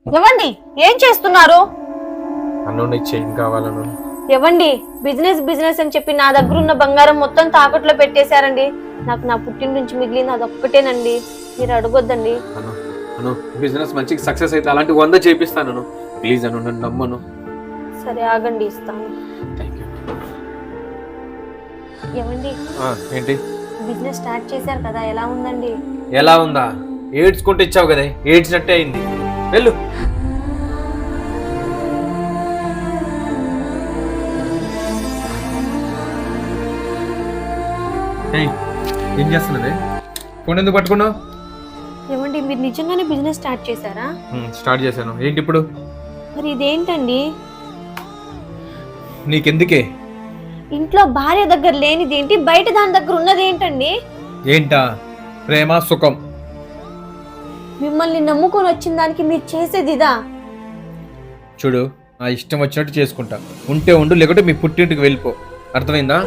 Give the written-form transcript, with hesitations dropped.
ఎవండి ఏం చేస్తున్నారు? అన్ను నీకు చైన్ కావాలను. ఎవండి బిజినెస్ బిజినెస్ అని చెప్పి నా దగ్గర ఉన్న బంగారం మొత్తం తాకట్లో పెట్టేశారండి. నాకు నా పుట్టిన నుంచి మిగిలింది అదొక్కటేనండి. మీరు అడగొద్దండి. అను అను బిజినెస్ మంచిగా సక్సెస్ అయితే అలాంటి 100 చేపిస్తాను. ప్లీజ్ అను, నన్ను నమ్మను. సరే ఆగండి, ఇస్తాను. Thank you. ఎవండి ఏంటి బిజినెస్ స్టార్ట్ చేశారు కదా, ఎలా ఉందండి? ఎలా ఉందా? ఏడ్చుకుంటూ ఇచ్చావు కదా, ఏడ్చినట్టే అయింది. వెళ్ళు. ఏం చేస్తున్నది? ఫోన్ ఎందుకు పట్టుకున్నావు? ఏమండి మీరు నిజంగానే బిజినెస్ స్టార్ట్ చేశారా? స్టార్ట్ చేశాను. ఏంటి ఇప్పుడు? మరి ఇదేంటండి? నీకెందుకే? ఇంట్లో భార్య దగ్గర లేనిది ఏంటి, బయట దాని దగ్గర ఉన్నది ఏంటండి? ఏంటా? ప్రేమ సుఖం. మిమ్మల్ని నమ్ముకొని వచ్చిన దానికి మీరు చేసేది ఇదా? చూడు, నా ఇష్టం వచ్చినట్టు చేసుకుంటా. ఉంటే ఉండు, లేకుంటే మీ పుట్టింటికి వెళ్ళిపో. అర్థమైందా?